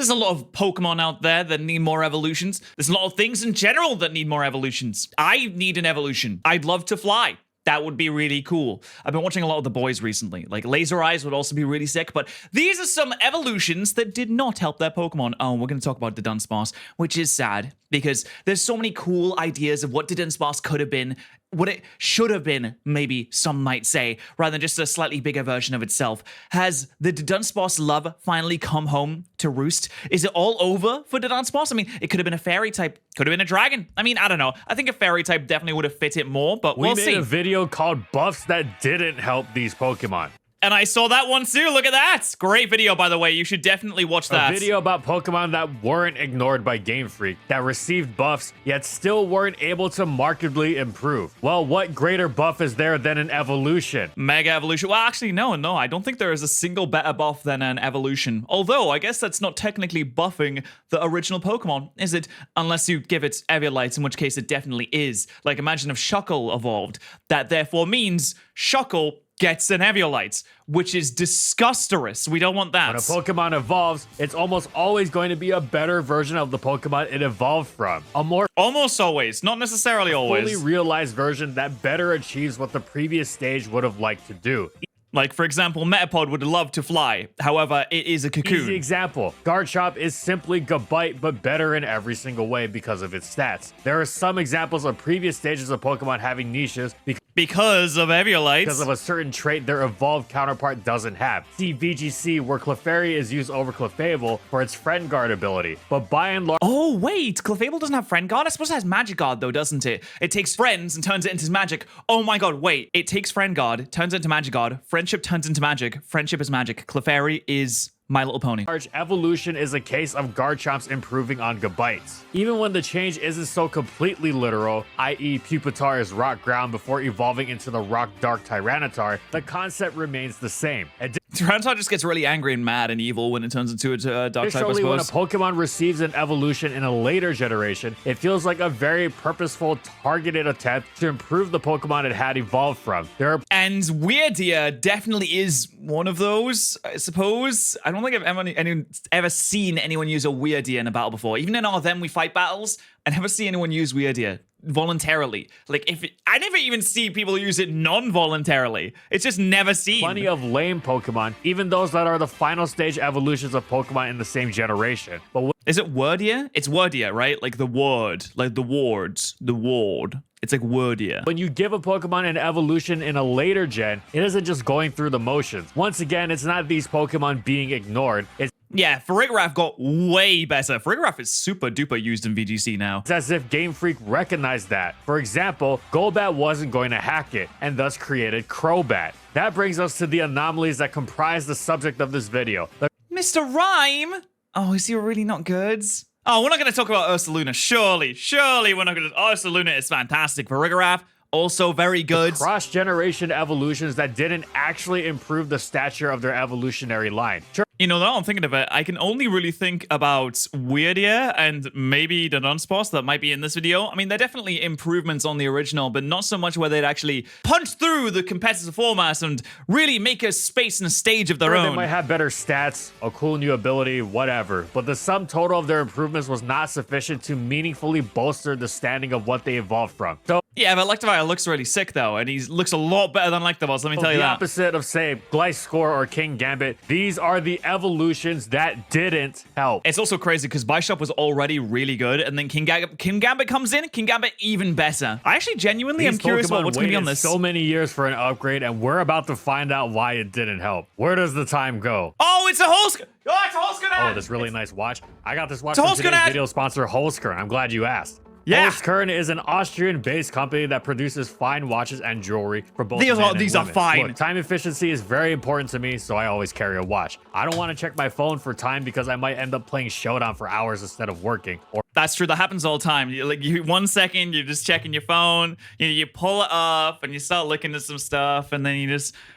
There's a lot of Pokemon out there that need more evolutions. There's a lot of things in general that need more evolutions. I need an evolution. I'd love to fly. That would be really cool. I've been watching a lot of The Boys recently. Like, Laser Eyes would also be really sick, but these are some evolutions that did not help their Pokemon. Oh, we're going to talk about Dudunsparce, which is sad, because there's so many cool ideas of what Dudunsparce could have been, what it should have been, maybe some might say, rather than just a slightly bigger version of itself. Has the Dudunsparce love finally come home to roost? Is it all over for Dudunsparce? I mean, it could have been a fairy type, could have been a dragon. I mean, I don't know. I think a fairy type definitely would have fit it more, but we'll see. We made a video called Buffs That Didn't Help These Pokemon. And I saw that one too. Look at that. Great video, by the way. You should definitely watch that. A video about Pokemon that weren't ignored by Game Freak, that received buffs, yet still weren't able to markedly improve. Well, what greater buff is there than an evolution? Mega evolution. Well, actually, no. I don't think there is a single better buff than an evolution. Although, I guess that's not technically buffing the original Pokemon, is it? Unless you give it Eviolites, in which case it definitely is. Like, imagine if Shuckle evolved. That therefore means Shuckle gets an Eviolite, which is disgusterous. We don't want that. When a Pokemon evolves, it's almost always going to be a better version of the Pokemon it evolved from. A more almost always, not necessarily always. fully realized version that better achieves what the previous stage would have liked to do. Like, for example, Metapod would love to fly. However, it is a cocoon. Easy example. Garchomp is simply Gabite, but better in every single way because of its stats. There are some examples of previous stages of Pokemon having niches because of Eviolites. Because of a certain trait their evolved counterpart doesn't have. See VGC, where Clefairy is used over Clefable for its Friend Guard ability. But by and large... Oh, wait. Clefable doesn't have Friend Guard? I suppose it has Magic Guard, though, doesn't it? It takes Friends and turns it into Magic. Oh my god, wait. It takes Friend Guard, turns it into Magic Guard. Friendship turns into Magic. Friendship is Magic. Clefairy is My Little Pony. Evolution is a case of Garchomp's improving on Gabites. Even when the change isn't so completely literal, i.e. Pupitar is Rock Ground before evolving into the Rock Dark Tyranitar, the concept remains the same. Tyranitar just gets really angry and mad and evil when it turns into a Dark type, I suppose. When a Pokemon receives an evolution in a later generation, it feels like a very purposeful, targeted attempt to improve the Pokemon it had evolved from. And Wyrdeer definitely is one of those, I suppose. I don't think I've ever seen anyone use a Wyrdeer in a battle before. Even in our Then We Fight battles, I never see anyone use Wyrdeer voluntarily. Like, I never even see people use it non-voluntarily. It's just never seen. Plenty of lame Pokemon, even those that are the final stage evolutions of Pokemon in the same generation. But is it Wyrdeer? It's Wyrdeer, right? Like the word, like the wards, the ward. It's like Wyrdeer. When you give a Pokemon an evolution in a later gen, it isn't just going through the motions. Once again, it's not these Pokemon being ignored. Yeah, Farigiraf got way better. Farigiraf is super duper used in VGC now. It's as if Game Freak recognized that. For example, Golbat wasn't going to hack it, and thus created Crobat. That brings us to the anomalies that comprise the subject of this video. Mr. Rime? Oh, is he really not good? Oh, we're not going to talk about Ursaluna. Surely we're not going to... Ursaluna is fantastic. Farigiraf, also very good. Cross-generation evolutions that didn't actually improve the stature of their evolutionary line. You know, now I'm thinking of it, I can only really think about Wyrdeer and maybe the Dudunsparce that might be in this video. I mean, they're definitely improvements on the original, but not so much where they'd actually punch through the competitive format and really make a space and a stage of their own. They might have better stats, a cool new ability, whatever, but the sum total of their improvements was not sufficient to meaningfully bolster the standing of what they evolved from. So, yeah, but Electivire looks really sick, though, and he looks a lot better than Electivire, let me tell you that. The opposite of, say, Gliscor or King Gambit, these are the evolutions that didn't help. It's also crazy because Bishop was already really good, and then King Gambit comes in, King Gambit even better. I actually genuinely am curious about what's going to be on this. So many years for an upgrade, and we're about to find out why it didn't help. Where does the time go? Oh, it's a Holsker! Oh, it's a Holsker! Oh, this really nice watch. I got this watch from today's video sponsor, Holsker. I'm glad you asked. Yeah. Holzkern is an Austrian-based company that produces fine watches and jewelry for both these are fine. Look, time efficiency is very important to me, so I always carry a watch. I don't want to check my phone for time because I might end up playing Showdown for hours instead of working. That's true. That happens all the time. You 1 second, you're just checking your phone. You pull it up and you start looking at some stuff, and then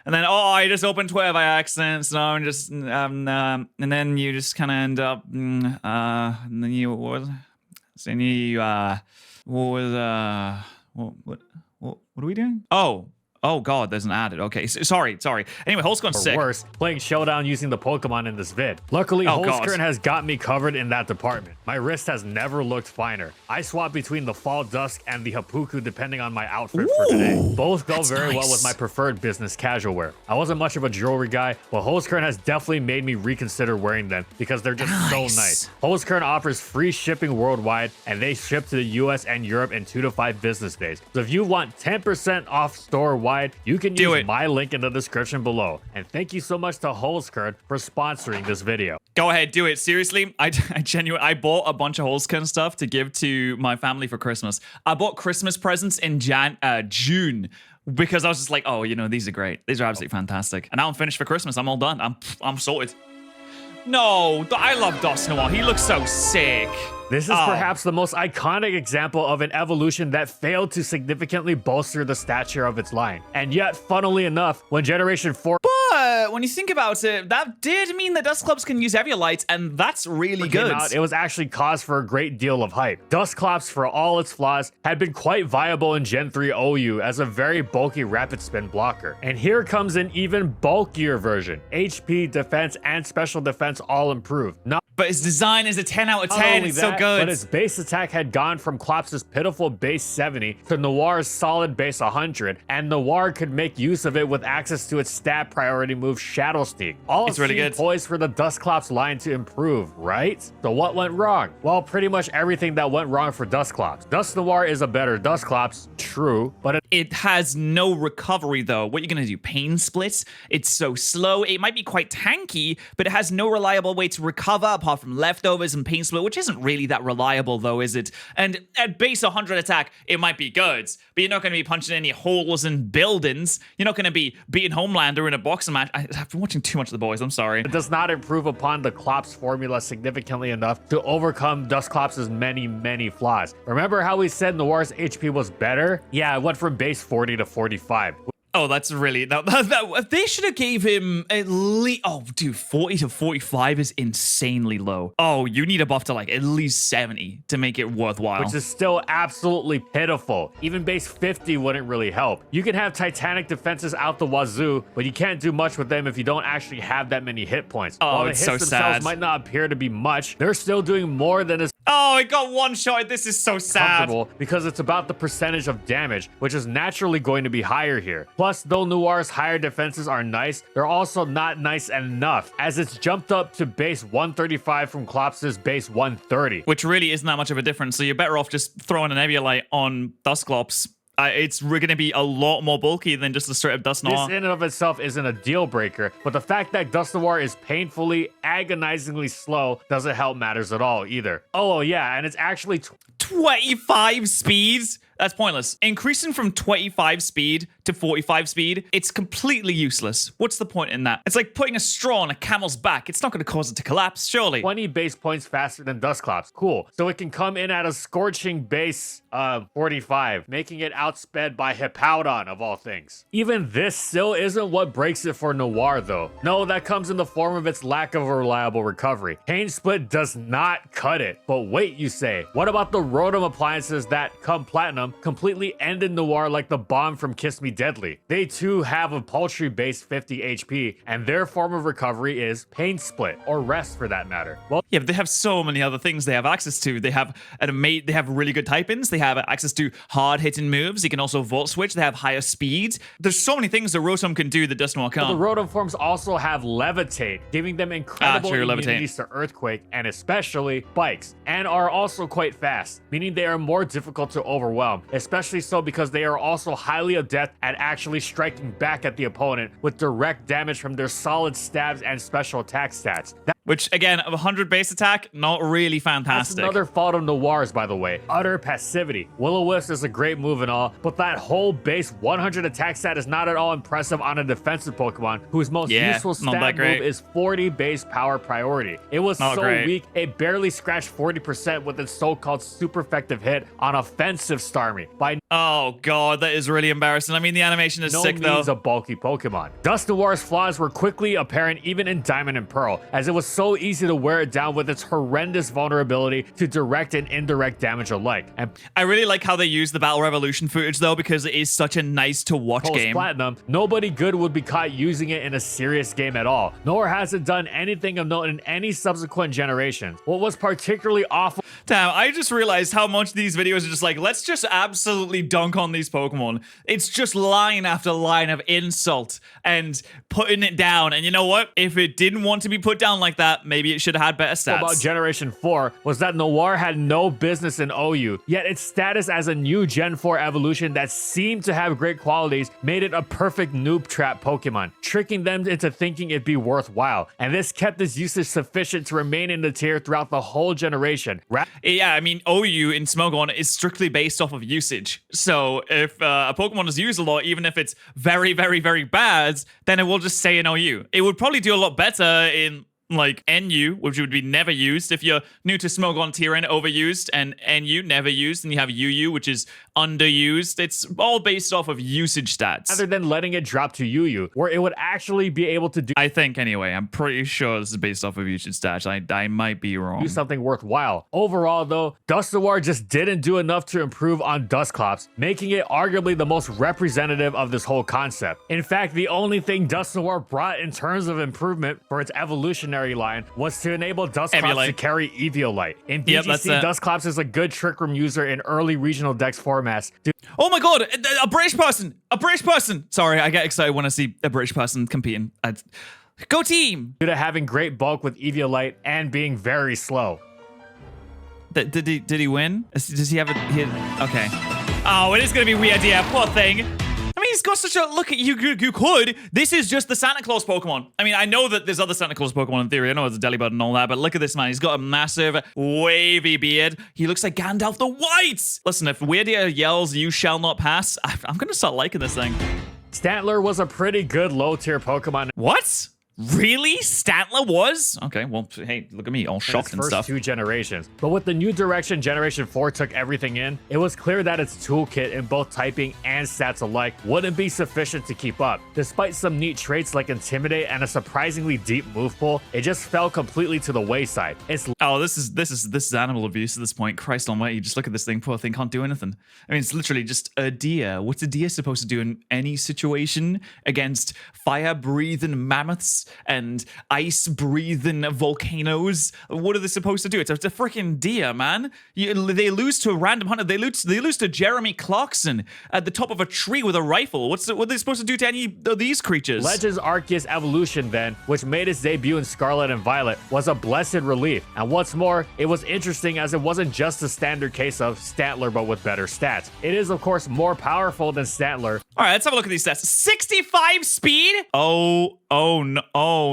oh, I just opened Twitter by accident. So I'm just and then you just kind of end up and then you what are we doing? Oh, Oh god, there's an added. Okay, sorry. Anyway, Holskern's sick. Worse, playing Showdown using the Pokemon in this vid. Luckily, Oh, God. Holskern has got me covered in that department. My wrist has never looked finer. I swap between the Fall Dusk and the Hapuku depending on my outfit for today. Both go very well with my preferred business casual wear. I wasn't much of a jewelry guy, but Holskern has definitely made me reconsider wearing them because they're just so nice. Holskern offers free shipping worldwide, and they ship to the US and Europe in 2 to 5 business days. So if you want 10% off store-wide, you can use my link in the description below. And thank you so much to Holskern for sponsoring this video. Go ahead, do it. Seriously, I genuinely, I bought a bunch of Holskern stuff to give to my family for Christmas. I bought Christmas presents in June because I was just like, oh, you know, these are great. These are absolutely fantastic. And now I'm finished for Christmas. I'm all done. I'm sorted. No, I love Dusknoir. He looks so sick. This is perhaps the most iconic example of an evolution that failed to significantly bolster the stature of its line. And yet, funnily enough, when Generation 4 But when you think about it, that did mean that Dusclops can use Eviolite, and that's really good. it was actually cause for a great deal of hype. Dusclops, for all its flaws, had been quite viable in Gen 3 OU as a very bulky rapid spin blocker. And here comes an even bulkier version. HP, defense, and special defense all improved. But its design is a 10 out of 10. It's so good. But its base attack had gone from Clops' pitiful base 70 to Noir's solid base 100, and Noir could make use of it with access to its stat priority move Shadow Sneak. All it's really good. Poised for the Dusclops line to improve, right? So what went wrong? Well, pretty much everything that went wrong for Dusclops. Dusknoir is a better Dusclops, true, but it has no recovery though. What are you gonna do? Pain splits? It's so slow. It might be quite tanky, but it has no reliable way to recover apart from leftovers and pain split, which isn't really that reliable though, is it? And at base 100 attack, it might be good, but you're not gonna be punching any holes in buildings. You're not gonna be beating Homelander in a boxing match. I've been watching too much of The Boys, I'm sorry. It does not improve upon the Clops formula significantly enough to overcome Dusclops' many flaws. Remember how we said Noir's HP was better? Yeah, it went from base 40 to 45. Oh, that's really... they should have gave him at least... Oh, dude, 40 to 45 is insanely low. Oh, you need a buff to like at least 70 to make it worthwhile. Which is still absolutely pitiful. Even base 50 wouldn't really help. You can have Titanic defenses out the wazoo, but you can't do much with them if you don't actually have that many hit points. Oh, While the it's hits so themselves sad. might not appear to be much, they're still doing more than is Oh, it got one shot. This is so sad. Because it's about the percentage of damage, which is naturally going to be higher here. Plus, though Noir's higher defenses are nice, they're also not nice enough, as it's jumped up to base 135 from Clops' base 130. Which really isn't that much of a difference, so you're better off just throwing an Eviolite on Dusclops. It's going to be a lot more bulky than just a straight up Dusknoir. This in and of itself isn't a deal breaker, but the fact that Dusknoir is painfully, agonizingly slow doesn't help matters at all either. Oh yeah, and it's actually 25 speeds? That's pointless. Increasing from 25 speed to 45 speed, it's completely useless. What's the point in that? It's like putting a straw on a camel's back. It's not going to cause it to collapse, surely. 20 base points faster than Dusclops. Cool. So it can come in at a scorching base 45, making it outsped by Hippowdon of all things. Even this still isn't what breaks it for Noir though. No, that comes in the form of its lack of a reliable recovery. Pain Split does not cut it. But wait, you say, what about the Rotom appliances that, come Platinum, completely ended Noir like the bomb from Kiss Me Deadly? They too have a paltry base 50 HP, and their form of recovery is Pain Split, or Rest for that matter. Well, yeah, but they have so many other things they have access to. They have they have really good type-ins. They have access to hard-hitting moves. You can also Volt Switch. They have higher speeds. There's so many things that Rotom can do that Dusknoir can't. The Rotom forms also have Levitate, giving them incredible immunities to Earthquake, and especially Spikes, and are also quite fast, meaning they are more difficult to overwhelm, especially so because they are also highly adept at actually striking back at the opponent with direct damage from their solid stabs and special attack stats. Which, again, of 100 base attack, not really fantastic. That's another fault of Noir's, by the way. Utter passivity. Will-O-Wisp is a great move and all, but that whole base 100 attack stat is not at all impressive on a defensive Pokemon whose most useful stat move is 40 base power priority. It was so weak, it barely scratched 40% with its so-called super effective hit on offensive Starmie. By Oh god, that is really embarrassing. I mean, the animation is sick though. A bulky Pokemon. Dusknoir's flaws were quickly apparent even in Diamond and Pearl, as it was so easy to wear it down with its horrendous vulnerability to direct and indirect damage alike. And I really like how they use the Battle Revolution footage though, because it is such a nice to watch game. Post-Platinum, nobody good would be caught using it in a serious game at all, nor has it done anything of note in any subsequent generations. What was particularly awful— Damn, I just realized how much these videos are just like, let's just absolutely dunk on these Pokemon. It's just line after line of insult and putting it down. And you know what? If it didn't want to be put down like that, maybe it should have had better stats. About Generation 4 was that Noir had no business in OU, yet its status as a new Gen 4 evolution that seemed to have great qualities made it a perfect noob trap Pokemon, tricking them into thinking it'd be worthwhile. And this kept its usage sufficient to remain in the tier throughout the whole generation. Yeah, I mean, OU in Smogon is strictly based off of usage. So if a Pokemon is used a lot, even if it's very, very, very bad, then it will just stay in OU. It would probably do a lot better in like NU, which would be never used. If you're new to Smogon tier N, overused, and NU, never used, and you have UU, which is underused. It's all based off of usage stats. Rather than letting it drop to UU, where it would actually be able to do— I think anyway, I'm pretty sure this is based off of usage stats. I might be wrong. Do something worthwhile. Overall though, Dusknoir just didn't do enough to improve on Dusclops, making it arguably the most representative of this whole concept. In fact, the only thing Dusknoir brought in terms of improvement for its evolutionary line was to enable Dusclops to carry Eviolite. In BGC, Dusclops is a good Trick Room user in early regional dex formats. Oh my god, a British person! A British person! Sorry, I get excited when I see a British person competing. Go team! Due to having great bulk with Eviolite and being very slow. Did he win? Does he have a... Okay. Oh, it is gonna be Wyrdeer, poor thing. I mean, he's got such a look at you. You could. This is just the Santa Claus Pokemon. I mean, I know that there's other Santa Claus Pokemon in theory. I know it's a Delibird and all that, but look at this man. He's got a massive, wavy beard. He looks like Gandalf the White. Listen, if Wyrdeer yells, "You shall not pass," I'm gonna start liking this thing. Stantler was a pretty good low-tier Pokemon. What? Really? Stantler was? Okay, well, hey, look at me, all shocked and stuff. First 2 generations. But with the new direction Generation 4 took everything in, it was clear that its toolkit in both typing and stats alike wouldn't be sufficient to keep up. Despite some neat traits like Intimidate and a surprisingly deep move pool, it just fell completely to the wayside. Oh, this is animal abuse at this point. Christ almighty, just look at this thing. Poor thing can't do anything. I mean, it's literally just a deer. What's a deer supposed to do in any situation against fire-breathing mammoths and ice-breathing volcanoes? What are they supposed to do? It's a freaking deer, man. They lose to a random hunter. They lose to Jeremy Clarkson at the top of a tree with a rifle. What are they supposed to do to any of these creatures? Legends Arceus Evolution then, which made its debut in Scarlet and Violet, was a blessed relief. And what's more, it was interesting as it wasn't just a standard case of Stantler but with better stats. It is, of course, more powerful than Stantler. All right, let's have a look at these stats. 65 speed? Oh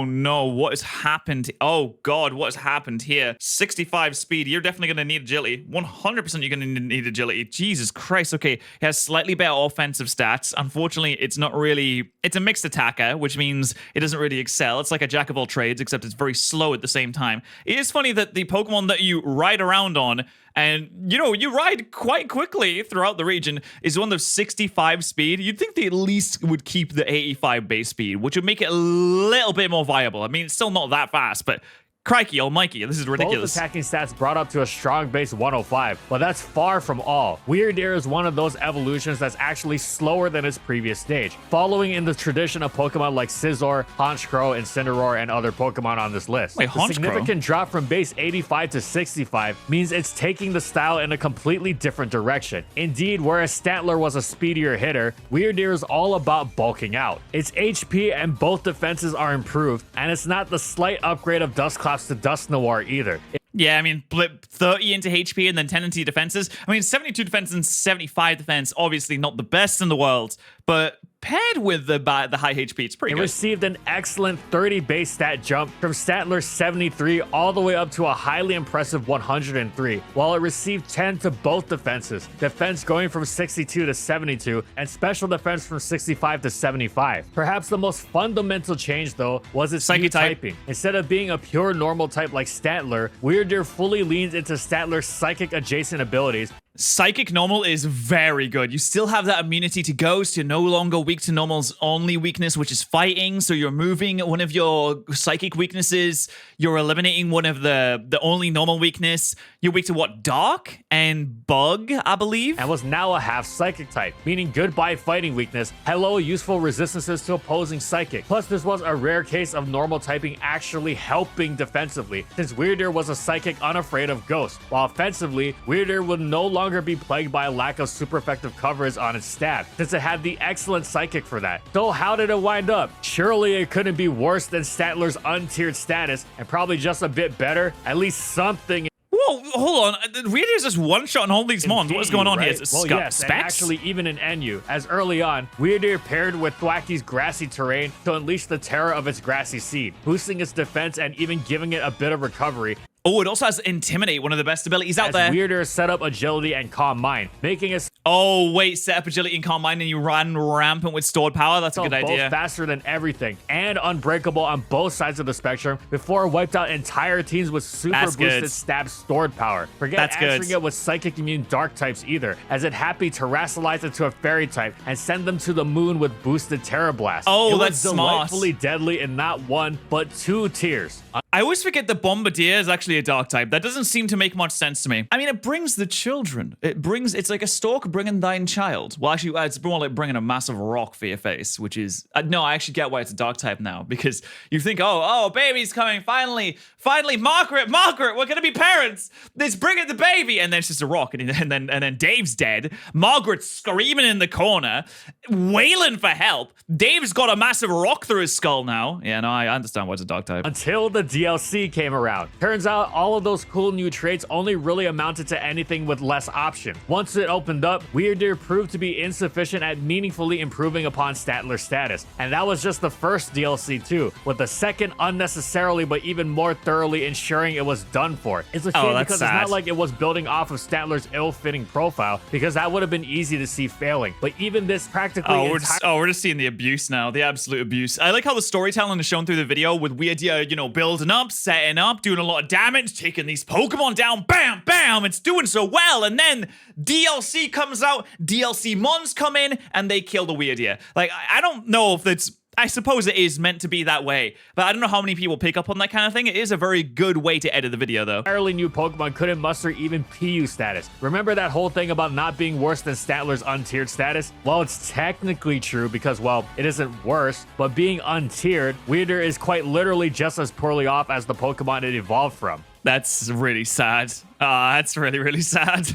no, what has happened? Oh god, what has happened here? 65 speed, you're definitely going to need agility. 100% you're going to need agility. Jesus Christ, okay. He has slightly better offensive stats. Unfortunately, it's not really... It's a mixed attacker, which means it doesn't really excel. It's like a jack of all trades, except it's very slow at the same time. It is funny that the Pokemon that you ride around on, and, you know, you ride quite quickly throughout the region, is one of 65 speed. You'd think they at least would keep the 85 base speed, which would make it a little bit more viable. I mean, it's still not that fast, but crikey almighty, this is ridiculous. Both attacking stats brought up to a strong base 105, but that's far from all. Wyrdeer is one of those evolutions that's actually slower than its previous stage, following in the tradition of Pokemon like Scizor, Honchkrow, Incineroar, and other Pokemon on this list. Wait, the significant drop from base 85 to 65 means it's taking the style in a completely different direction. Indeed, whereas Stantler was a speedier hitter, Wyrdeer is all about bulking out. Its HP and both defenses are improved, and it's not the slight upgrade of Dusclops to Dusknoir either. Yeah, I mean, 30 into HP and then 10 into defenses. I mean, 72 defense and 75 defense, obviously not the best in the world, but paired with the high HP, it's pretty good. It received an excellent 30 base stat jump from Stantler's 73 all the way up to a highly impressive 103, while it received 10 to both defenses, defense going from 62 to 72, and special defense from 65 to 75. Perhaps the most fundamental change, though, was its new typing. Instead of being a pure normal type like Stantler, Wyrdeer fully leans into Stantler's psychic adjacent abilities Psychic normal is very good. You still have that immunity to ghost. You're no longer weak to normal's only weakness, which is fighting. So you're moving one of your psychic weaknesses. You're eliminating one of the only normal weakness. You're weak to what? Dark and bug, I believe. And was now a half psychic type, meaning goodbye fighting weakness, hello useful resistances to opposing psychic. Plus, this was a rare case of normal typing actually helping defensively, since Wyrdeer was a psychic unafraid of ghost, while offensively, Wyrdeer would no longer be plagued by a lack of super effective coverage on its stat, since it had the excellent psychic for that. So how did it wind up? Surely it couldn't be worse than Statler's untiered status, and probably just a bit better, at least something. Whoa, hold on. Wyrdeer's just one-shot on all these mons. What is going on here? Well, yes, and actually even in NU, as early on, Wyrdeer paired with Thwacky's grassy terrain to unleash the terror of its grassy seed, boosting its defense and even giving it a bit of recovery. Oh, it also has Intimidate, one of the best abilities out there. Wyrdeer set up Agility and Calm Mind, making it... Oh, wait, set up Agility and Calm Mind and you run rampant with stored power? That's a good idea. Both faster than everything and unbreakable on both sides of the spectrum before it wiped out entire teams with super boosted stab stored power. Forget answering it with Psychic Immune Dark types either, as it happy terrestrialized into a Fairy type and send them to the moon with boosted Terra Blast. Oh, it that's was smart. delightfully deadly in not one, but 2 tiers. I always forget the Bombardier is actually a dark type. That doesn't seem to make much sense to me. I mean, it brings the children. It's like a stork bringing thine child. Well, actually, it's more like bringing a massive rock for your face, which is, no, I actually get why it's a dark type now, because you think, oh, baby's coming, finally, Margaret, we're gonna be parents. Let's bring it the baby. And then it's just a rock, and then Dave's dead. Margaret's screaming in the corner, wailing for help. Dave's got a massive rock through his skull now. Yeah, no, I understand why it's a dark type. Until the DLC came around. Turns out all of those cool new traits only really amounted to anything with less option. Once it opened up, Wyrdeer proved to be insufficient at meaningfully improving upon Statler's status. And that was just the first DLC too, with the second unnecessarily but even more thoroughly ensuring it was done for. It's a shame because sad. It's not like it was building off of Statler's ill-fitting profile, because that would have been easy to see failing. But even this practically we're just seeing the abuse now, the absolute abuse. I like how the storytelling is shown through the video with Wyrdeer, building up, setting up, doing a lot of damage, taking these Pokemon down, bam, bam, it's doing so well, and then DLC comes out, DLC mons come in, and they kill the Wyrdeer. Like, I don't know if that's... I suppose it is meant to be that way, but I don't know how many people pick up on that kind of thing. It is a very good way to edit the video, though. Entirely new Pokemon couldn't muster even PU status. Remember that whole thing about not being worse than Statler's untiered status? Well, it's technically true because, well, it isn't worse, but being untiered, Wyrdeer is quite literally just as poorly off as the Pokemon it evolved from. That's really sad. That's really, really sad.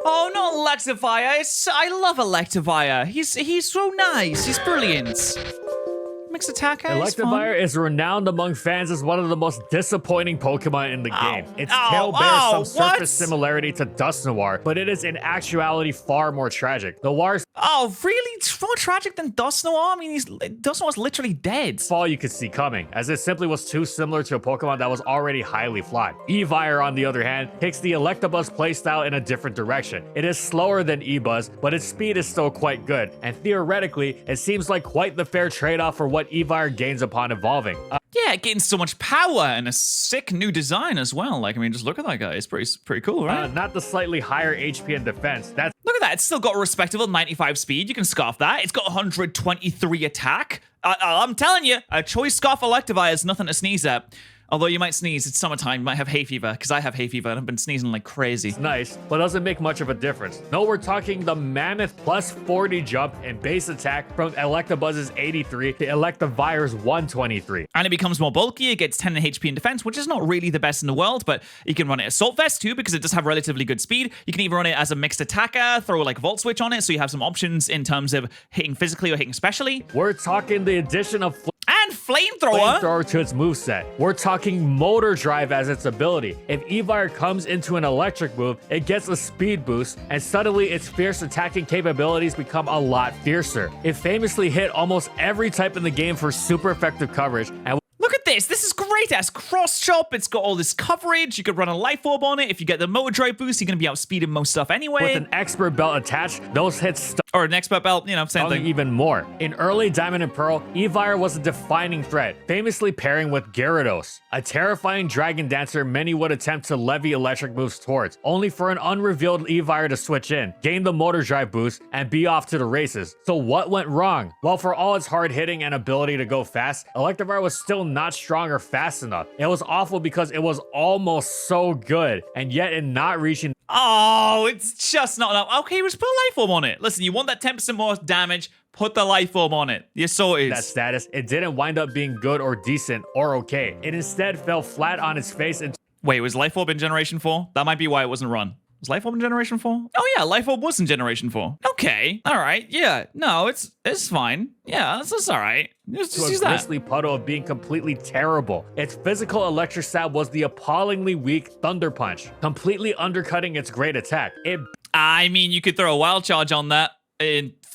Oh, not Electivire. I love Electivire. He's so nice. He's brilliant. Mixed attacker. Electivire is renowned among fans as one of the most disappointing Pokemon in the game. Its tail bears some surface similarity to Dusknoir, but it is in actuality far more tragic. Noir's really? It's more tragic than Dusknoir? I mean, Dusknoir's literally dead. Fall you could see coming, as it simply was too similar to a Pokemon that was already highly flawed. Evire, on the other hand, takes the Electabuzz playstyle in a different direction. It is slower than Ebuzz, but its speed is still quite good, and theoretically, it seems like quite the fair trade-off for what Evire gains upon evolving. Yeah, getting so much power and a sick new design as well. Like, I mean, just look at that guy. It's pretty cool, right? Not the slightly higher HP and defense. Look at that. It's still got a respectable 95 speed. You can scarf that. It's got 123 attack. I'm telling you, a choice scarf Electivire is nothing to sneeze at. Although you might sneeze, it's summertime, you might have hay fever, because I have hay fever and I've been sneezing like crazy. It's nice, but doesn't make much of a difference. No, we're talking the mammoth plus 40 jump in base attack from Electabuzz's 83 to Electivire's 123. And it becomes more bulky, it gets 10 HP in defense, which is not really the best in the world, but you can run it Assault Vest too, because it does have relatively good speed. You can even run it as a mixed attacker, throw like Volt Switch on it, so you have some options in terms of hitting physically or hitting specially. We're talking the addition of and Flamethrower to its moveset. We're talking Motor Drive as its ability. If Evire comes into an electric move, it gets a speed boost, and suddenly its fierce attacking capabilities become a lot fiercer. It famously hit almost every type in the game for super effective coverage, and look at this. This is great. It has cross chop. It's got all this coverage. You could run a life orb on it. If you get the motor drive boost, you're going to be outspeeding most stuff anyway. With an expert belt attached, those hits Or an expert belt, you know, same thing. Even more. In early Diamond and Pearl, Electivire was a defining threat, famously pairing with Gyarados, a terrifying dragon dancer many would attempt to levy electric moves towards, only for an unrevealed Electivire to switch in, gain the motor drive boost, and be off to the races. So what went wrong? Well, for all its hard hitting and ability to go fast, Electivire was still not strong or fast enough. It was awful because it was almost so good, and yet in not reaching. Oh, it's just not enough. Okay, just put a life form on it. Listen, you want that 10% more damage, put the life form on it. You're sorted. That status, it didn't wind up being good or decent or okay. It instead fell flat on its face and Wait, was life orb in Generation 4? That might be why it wasn't run. Was life orb in Generation 4? Oh yeah, life orb was in Generation 4. Okay, all right, yeah. No, it's fine. Yeah, that's all right. Just use that. Grizzly puddle of being completely terrible. Its physical electric stab was the appallingly weak Thunder Punch, completely undercutting its great attack. I mean, you could throw a wild charge on that.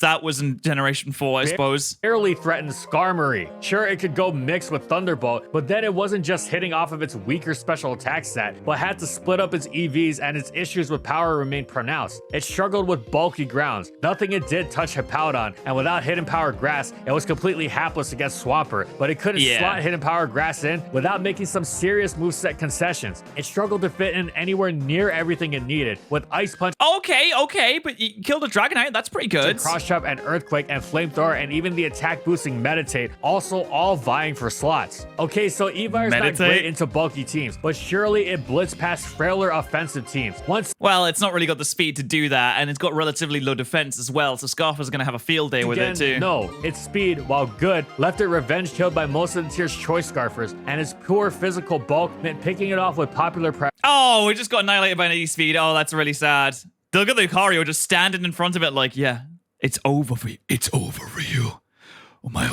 That was in Generation 4, I suppose. Barely threatened Skarmory. Sure, it could go mixed with Thunderbolt, but then it wasn't just hitting off of its weaker special attack stat, but had to split up its EVs, and its issues with power remained pronounced. It struggled with bulky grounds. Nothing it did touched Hippowdon, and without Hidden Power Grass, it was completely hapless against Swampert, but it couldn't slot Hidden Power Grass in without making some serious moveset concessions. It struggled to fit in anywhere near everything it needed, with Ice Punch. Okay, but you killed a Dragonite, that's pretty good. Cross Chop and Earthquake and Flamethrower and even the attack boosting Meditate, also all vying for slots. Okay, so Electivire's not great into bulky teams, but surely it blitzed past frailer offensive teams. Well, it's not really got the speed to do that, and it's got relatively low defense as well, so Scarfer's gonna have a field day with it too. No, its speed, while good, left it revenge killed by most of the tier's choice Scarfers, and its pure physical bulk meant picking it off with popular pressure. Oh, it just got annihilated by an E-speed. Oh, that's really sad. Look at the Lucario just standing in front of it like, yeah, it's over for you. It's over for you. I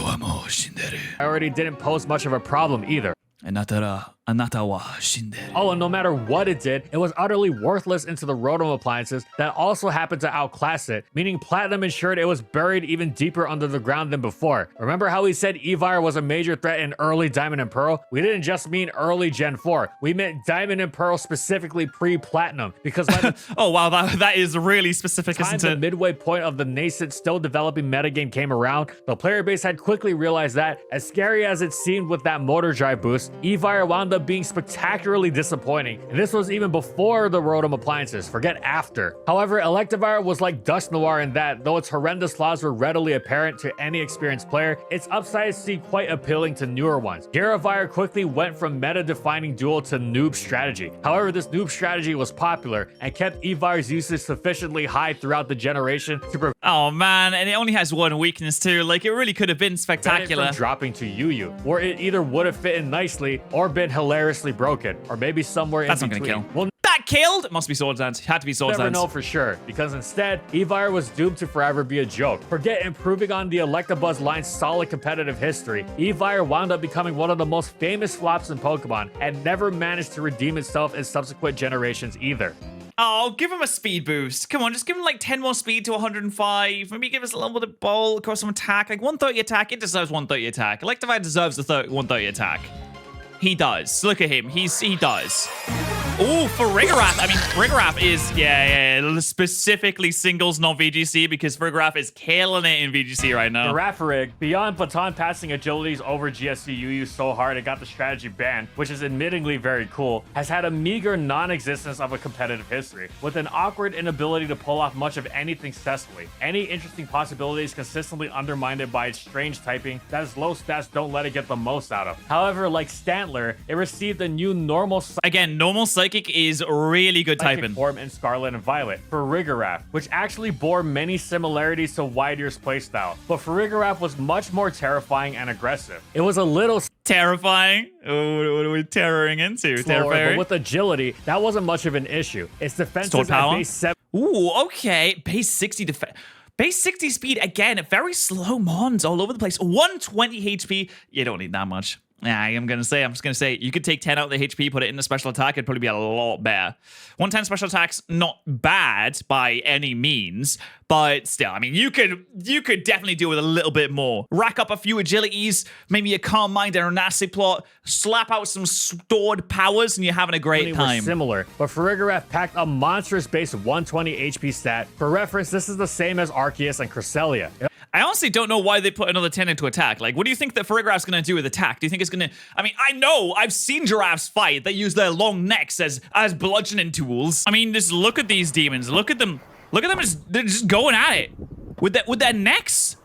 already didn't pose much of a problem either. Oh, and no matter what it did, it was utterly worthless into the Rotom appliances that also happened to outclass it, meaning Platinum ensured it was buried even deeper under the ground than before. Remember how we said Electivire was a major threat in early Diamond and Pearl? We didn't just mean early Gen 4. We meant Diamond and Pearl specifically pre-Platinum, because by the oh wow, that is really specific, isn't it? The midway point of the nascent, still developing metagame came around, the player base had quickly realized that, as scary as it seemed with that motor drive boost, Electivire wound up being spectacularly disappointing, and this was even before the Rotom appliances, forget after. However, Electivire was like Dusknoir in that, though its horrendous flaws were readily apparent to any experienced player, its upsides seemed quite appealing to newer ones. Gyarados quickly went from meta-defining duel to noob strategy. However, this noob strategy was popular and kept Electivire's usage sufficiently high throughout the generation to oh man, and it only has one weakness too. Like, it really could have been spectacular. From dropping to Yu-Yu, where it either would have fit in nicely or been hilariously broken, or maybe somewhere in between. That's not gonna kill. Well, that killed? It must be Swords Dance. Had to be Swords Dance. Never know for sure, because instead, Electivire was doomed to forever be a joke. Forget improving on the Electabuzz line's solid competitive history. Electivire wound up becoming one of the most famous flops in Pokemon, and never managed to redeem itself in subsequent generations either. Oh, give him a speed boost. Come on, just give him like 10 more speed to 105. Maybe give us a little bit of ball across some attack. Like 130 attack, it deserves 130 attack. Electivire deserves the 130 attack. He does. Look at him. He does. Oh, Farigiraf. I mean, Farigiraf is, yeah, specifically singles, not VGC, because Farigiraf is killing it in VGC right now. Girafarig, beyond baton passing agilities over GSC UU so hard it got the strategy banned, which is admittingly very cool, has had a meager non-existence of a competitive history, with an awkward inability to pull off much of anything successfully. Any interesting possibilities consistently undermined by its strange typing that its low stats don't let it get the most out of. However, like Stantler, it received a new normal normal Psychic is really good typing form in Scarlet and Violet, Farigiraf, which actually bore many similarities to Wyrdeer's playstyle, but Farigiraf was much more terrifying and aggressive. It was a little terrifying. Oh, what are we terroring into? Slower, but with agility, that wasn't much of an issue. Its defense is at base 7. Ooh, okay. Base 60 defense. Base 60 speed, again, very slow mons all over the place. 120 HP. You don't need that much. Yeah, I'm just gonna say, you could take 10 out of the HP, put it in the special attack, it'd probably be a lot better. 110 special attack's not bad by any means, but still, I mean, you could definitely do with a little bit more. Rack up a few agilities, maybe a Calm Mind and a Nasty Plot, slap out some stored powers, and you're having a great time. Similar, but Farigiraf packed a monstrous base 120 HP stat. For reference, this is the same as Arceus and Cresselia. I honestly don't know why they put another 10 into attack. Like, what do you think that Farigiraf's gonna do with attack? Do you think it's gonna... I mean, I know, I've seen giraffes fight. They use their long necks as bludgeoning tools. I mean, just look at these demons. Look at them. Look at them, they're just going at it. With their necks?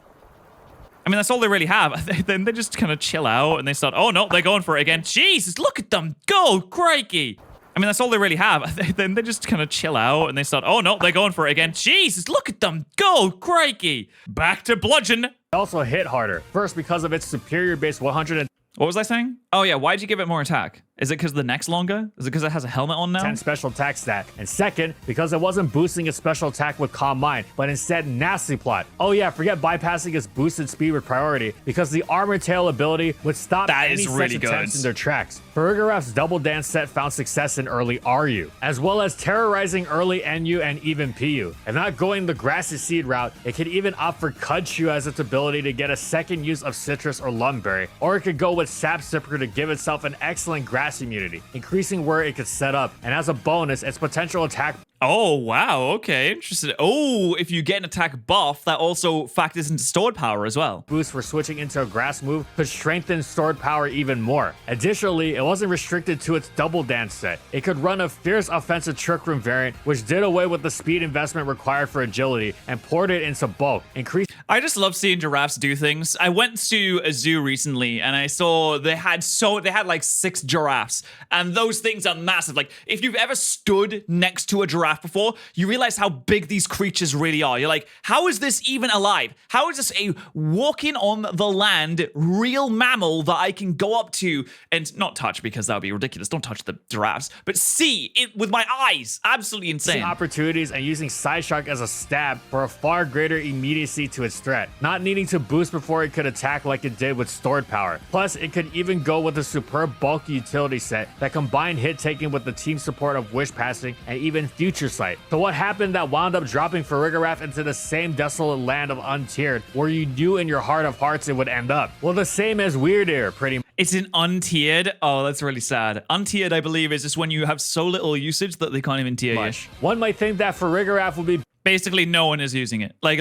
I mean, that's all they really have. Then they just kind of chill out and they start... Oh, no, they're going for it again. Jesus, look at them go, crikey. I mean, that's all they really have. Then they just kind of chill out and they start... Oh, no, they're going for it again. Jesus, look at them go, crikey. Back to bludgeon. Also hit harder. First, because of its superior base 100... What was I saying? Oh, yeah, why'd you give it more attack? Is it because the neck's longer? Is it because it has a helmet on now? 10 special attack stat. And second, because it wasn't boosting its special attack with Calm Mind, but instead Nasty Plot. Oh yeah, forget bypassing its boosted speed with priority, because the Armor Tail ability would stop any such attempts in their tracks. Farigiraf's Double Dance set found success in early RU, as well as terrorizing early NU and even PU. If not going the Grassy Seed route, it could even opt for Cudshoe as its ability to get a second use of Citrus or Lumberry, or it could go with Sap Sipper to give itself an excellent grass immunity, increasing where it could set up, and as a bonus, its potential attack. Oh, wow. Okay, interesting. Oh, if you get an attack buff, that also factors into stored power as well. Boost for switching into a grass move could strengthen stored power even more. Additionally, it wasn't restricted to its Double Dance set. It could run a fierce offensive Trick Room variant, which did away with the speed investment required for agility and poured it into bulk. I just love seeing giraffes do things. I went to a zoo recently and I saw they had like 6 giraffes, and those things are massive. Like, if you've ever stood next to a giraffe before, you realize how big these creatures really are. You're like, how is this even alive? How is this a walking on the land real mammal that I can go up to and not touch, because that would be ridiculous. Don't touch the giraffes, but see it with my eyes. Absolutely insane. Opportunities and using Side Shock as a stab for a far greater immediacy to its threat, not needing to boost before it could attack like it did with stored power. Plus, it could even go with a superb bulky utility set that combined hit taking with the team support of Wish Passing and even Future Sight. So what happened that wound up dropping Farigiraf into the same desolate land of Untiered, where you knew in your heart of hearts it would end up? Well, the same as Wyrdeer, pretty much. It's an untiered. Oh, that's really sad. Untiered, I believe, is just when you have so little usage that they can't even tier you. One might think that Farigiraf would be... Basically, no one is using it. Like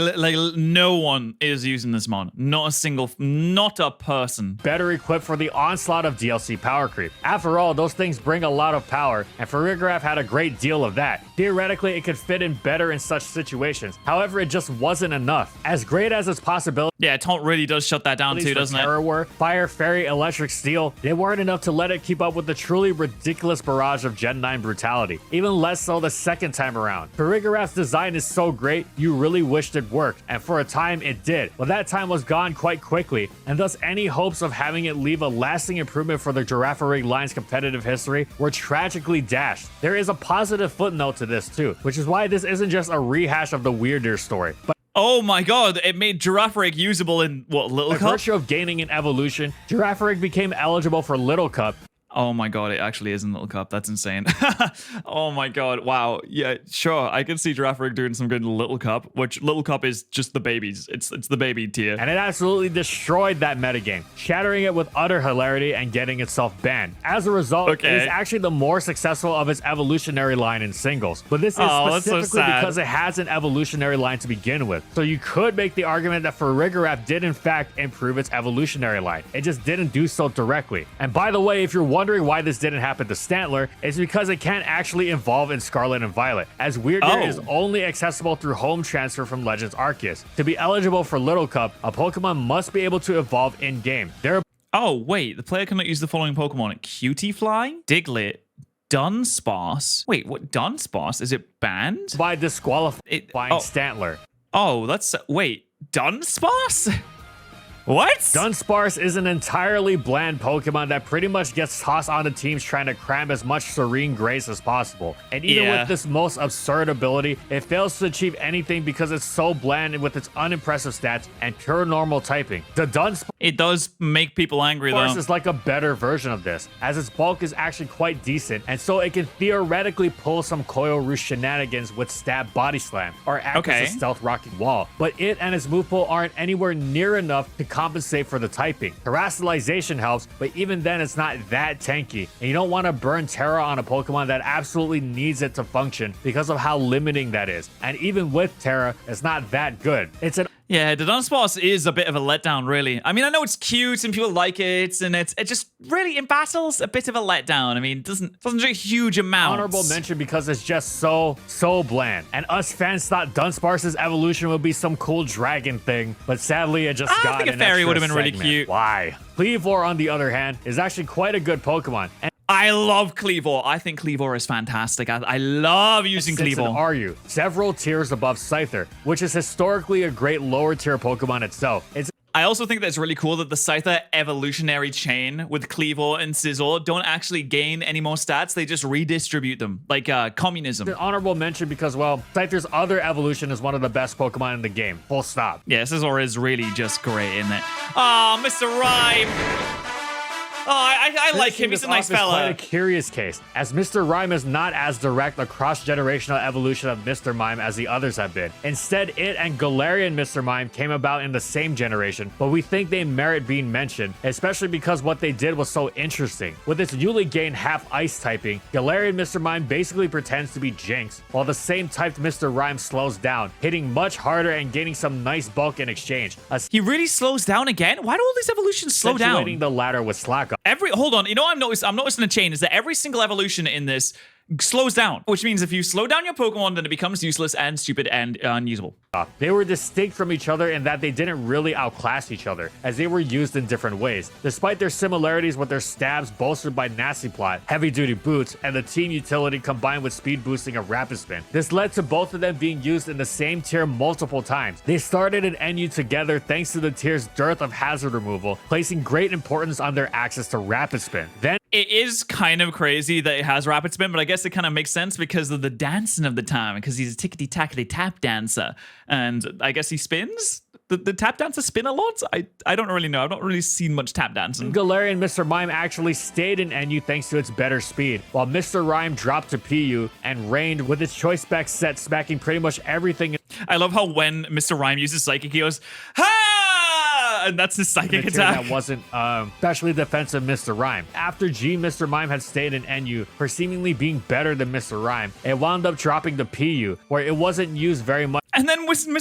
no one is using this mon. Not a person. Better equipped for the onslaught of DLC power creep. After all, those things bring a lot of power, and Farigiraf had a great deal of that. Theoretically, it could fit in better in such situations. However, it just wasn't enough. As great as its possibility... Yeah, Taunt really does shut that down too, doesn't it? Terror War, Fire, Fairy, Electric Steel, they weren't enough to let it keep up with the truly ridiculous barrage of Gen 9 brutality. Even less so the second time around. Farigiraf's design is so great, you really wished it worked, and for a time it did, but that time was gone quite quickly, and thus any hopes of having it leave a lasting improvement for the Girafarig line's competitive history were tragically dashed. There is a positive footnote to this too, which is why this isn't just a rehash of the Wyrdeer story, but oh my god, it made Girafarig usable in, what, Little Cup? By virtue of gaining an evolution, Girafarig became eligible for Little Cup. Oh my god, it actually is in Little Cup. That's insane. Oh my god, wow. Yeah, sure. I can see Girafarig doing some good in Little Cup, which Little Cup is just the babies. It's the baby tier. And it absolutely destroyed that metagame, shattering it with utter hilarity and getting itself banned. As a result, it is actually the more successful of its evolutionary line in singles. But this is specifically because it has an evolutionary line to begin with. So you could make the argument that Farigiraf did in fact improve its evolutionary line. It just didn't do so directly. And by the way, if you're wondering why this didn't happen to Stantler, it's because it can't actually evolve in Scarlet and Violet, as Wyrdeer is only accessible through home transfer from Legends Arceus. To be eligible for Little Cup, a Pokemon must be able to evolve in-game. Oh, wait, the player cannot use the following Pokemon: Cutiefly, Diglett, Dunsparce. Wait, what? Dunsparce? Is it banned? By disqualifying Stantler. Oh, that's... Wait, Dunsparce? What? Dudunsparce is an entirely bland Pokemon that pretty much gets tossed onto teams trying to cram as much serene grace as possible. And even with this most absurd ability, it fails to achieve anything because it's so bland with its unimpressive stats and pure normal typing. The Dudunsparce It does make people angry, though. is like a better version of this, as its bulk is actually quite decent, and so it can theoretically pull some Coil Roost shenanigans with Stab Body Slam, or act as a stealth rocking wall. But it and its move pool aren't anywhere near enough to compensate for the typing. Terastallization helps, but even then it's not that tanky, and you don't want to burn Terra on a Pokemon that absolutely needs it to function because of how limiting that is. And even with Terra, it's not that good. It's an Yeah, the Dudunsparce is a bit of a letdown, really. I mean, I know it's cute and people like it, and it just really in battles a bit of a letdown. I mean, it doesn't do a huge amount. Honorable mention because it's just so bland. And us fans thought Dunsparce's evolution would be some cool dragon thing, but sadly it just got I think a fairy would have been really cute. Why? Kleavor, on the other hand, is actually quite a good Pokemon. And I love Kleavor. I think Kleavor is fantastic. I love using Kleavor. Are you several tiers above Scyther, which is historically a great lower tier Pokemon itself. I also think that it's really cool that the Scyther evolutionary chain with Kleavor and Scizor don't actually gain any more stats. They just redistribute them, like communism. An honorable mention because, well, Scyther's other evolution is one of the best Pokemon in the game. Full stop. Yeah, Scizor is really just great, isn't it? Oh, Mr. Rime. Oh, I like him. He's a nice fella. Quite a curious case, as Mr. Rime is not as direct a cross-generational evolution of Mr. Mime as the others have been. Instead, it and Galarian Mr. Mime came about in the same generation, but we think they merit being mentioned, especially because what they did was so interesting. With its newly gained half ice typing, Galarian Mr. Mime basically pretends to be Jinx, while the same typed Mr. Rime slows down, hitting much harder and gaining some nice bulk in exchange. He really slows down again? Why do all these evolutions slow down? Accentuating the latter with Slack. Hold on, you know what I'm noticing a chain is that every single evolution in this slows down, which means if you slow down your Pokemon, then it becomes useless and stupid and unusable. They were distinct from each other in that they didn't really outclass each other, as they were used in different ways. Despite their similarities with their stabs bolstered by Nasty Plot, Heavy Duty Boots, and the team utility combined with speed boosting of Rapid Spin, this led to both of them being used in the same tier multiple times. They started in NU together thanks to the tier's dearth of hazard removal, placing great importance on their access to Rapid Spin. Then it is kind of crazy that it has Rapid Spin, but I guess it kind of makes sense because of the dancing of the time, because he's a tickety-tackety tap dancer, and I guess he spins? The tap dancer spin a lot? I don't really know. I've not really seen much tap dancing. Galarian Mr. Mime actually stayed in NU thanks to its better speed, while Mr. Rime dropped to PU and reigned with its choice spec set, smacking pretty much everything. I love how when Mr. Rime uses Psychic, he goes, ha! And that's his psychic attack. That wasn't especially defensive Mr. Rime. After Mr. Mime had stayed in NU for seemingly being better than Mr. Rime, it wound up dropping to PU, where it wasn't used very much. And then with when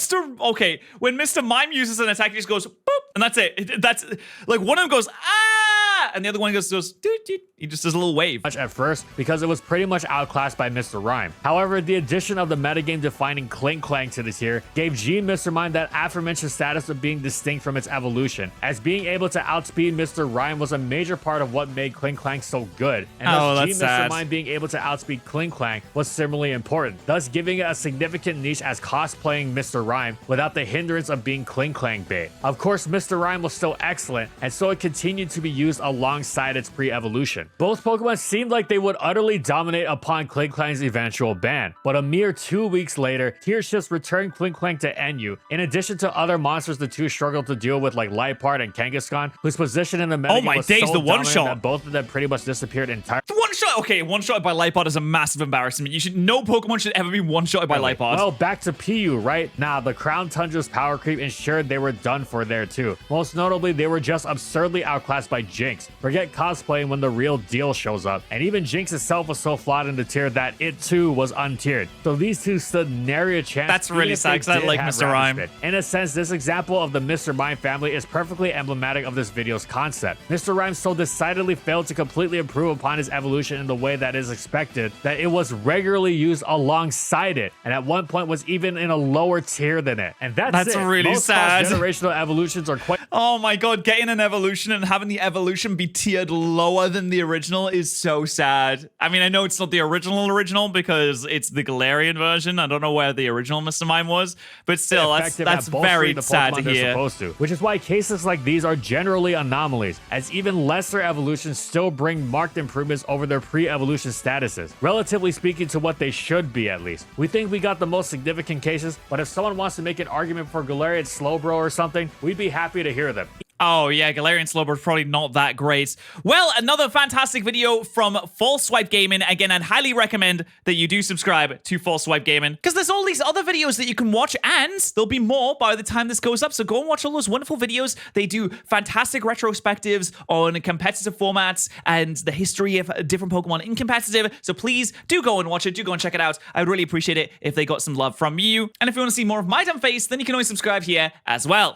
Mr. Mime uses an attack, he just goes, boop, and that's it. That's like one of them goes, ah, and the other one goes, doot, doot. He just does a little wave. At first, because it was pretty much outclassed by Mr. Rime. However, the addition of the metagame defining Clink Clank to the tier gave Mr. Mime that aforementioned status of being distinct from its evolution, as being able to outspeed Mr. Rime was a major part of what made Clink Clank so good. And thus Mr. Mime being able to outspeed Clink Clank was similarly important, thus giving it a significant niche as cosplaying Mr. Rime without the hindrance of being Clink Clank bait. Of course, Mr. Rime was still excellent, and so it continued to be used alongside its pre-evolution. Both Pokemon seemed like they would utterly dominate upon Clink Clank's eventual ban, but a mere 2 weeks later, tier shifts returned Clink Clank to NU, in addition to other monsters the two struggled to deal with like Liepard and Kangaskhan, whose position in the metagame was so dominant that both of them pretty much disappeared entirely. One-shot? Okay, one-shot by Liepard is a massive embarrassment. No Pokemon should ever be one-shotted by Liepard. Well, back to PU, right? Nah, the Crown Tundra's power creep ensured they were done for there too. Most notably, they were just absurdly outclassed by Jinx. Forget cosplaying when the real deal shows up. And even Jinx itself was so flawed in the tier that it too was untiered. So these two stood nary a chance. That's really sad because I like Mr. Rime. In a sense, this example of the Mr. Mime family is perfectly emblematic of this video's concept. Mr. Rime so decidedly failed to completely improve upon his evolution in the way that is expected that it was regularly used alongside it, and at one point was even in a lower tier than it. And that's it. Really Most sad. Generational evolutions are quite. Oh my god, getting an evolution and having the evolution be be tiered lower than the original is so sad. I mean, I know it's not the original because it's the Galarian version. I don't know where the original Mr. Mime was, but still, that's very sad to hear. Which is why cases like these are generally anomalies, as even lesser evolutions still bring marked improvements over their pre-evolution statuses, relatively speaking to what they should be at least. We think we got the most significant cases, but if someone wants to make an argument for Galarian Slowbro or something, we'd be happy to hear them. Oh, yeah, Galarian Slowbro is probably not that great. Well, another fantastic video from False Swipe Gaming. Again, I'd highly recommend that you do subscribe to False Swipe Gaming because there's all these other videos that you can watch, and there'll be more by the time this goes up. So go and watch all those wonderful videos. They do fantastic retrospectives on competitive formats and the history of different Pokemon in competitive. So please do go and watch it. Do go and check it out. I would really appreciate it if they got some love from you. And if you want to see more of my dumb face, then you can always subscribe here as well.